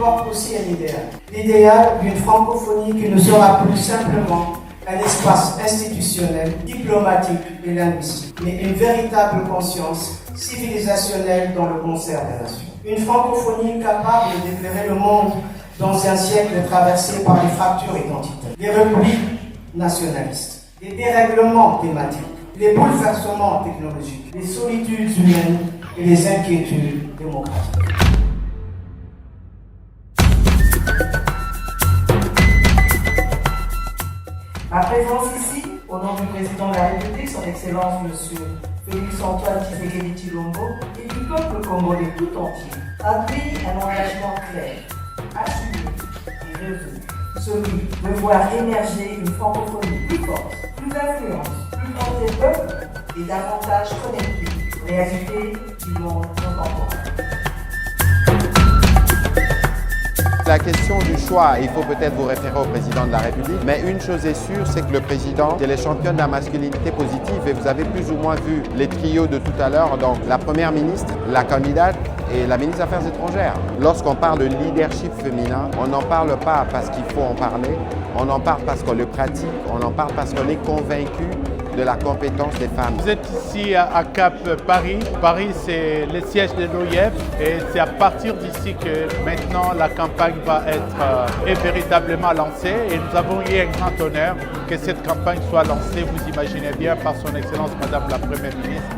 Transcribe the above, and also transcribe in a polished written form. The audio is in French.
porte aussi un idéal. L'idéal d'une francophonie qui ne sera plus simplement un espace institutionnel, diplomatique et linguistique, mais une véritable conscience civilisationnelle dans le concert des nations. Une francophonie capable d'éclairer le monde dans un siècle traversé par les fractures identitaires, les replis nationalistes, les dérèglements thématiques, les bouleversements technologiques, les solitudes humaines et les inquiétudes démocratiques. Ma présence ici, au nom du président de la République, son Excellence M. Félix-Antoine Tshisekedi Tshilombo, et du peuple congolais tout entier, traduit un engagement clair, assumé et résolu, celui de voir émerger une francophonie plus forte, plus influente, plus proche des peuples et davantage connectée aux réalités du monde contemporain. La question du choix, il faut peut-être vous référer au président de la République, mais une chose est sûre, c'est que le président est le champion de la masculinité positive et vous avez plus ou moins vu les trios de tout à l'heure, donc la première ministre, la candidate et la ministre des Affaires étrangères. Lorsqu'on parle de leadership féminin, on n'en parle pas parce qu'il faut en parler, on en parle parce qu'on le pratique, on en parle parce qu'on est convaincu de la compétence des femmes. Vous êtes ici à Cap Paris. Paris, c'est le siège de l'OIF et c'est à partir d'ici que maintenant la campagne va être véritablement lancée. Et nous avons eu un grand honneur que cette campagne soit lancée, vous imaginez bien, par son Excellence Madame la Première ministre.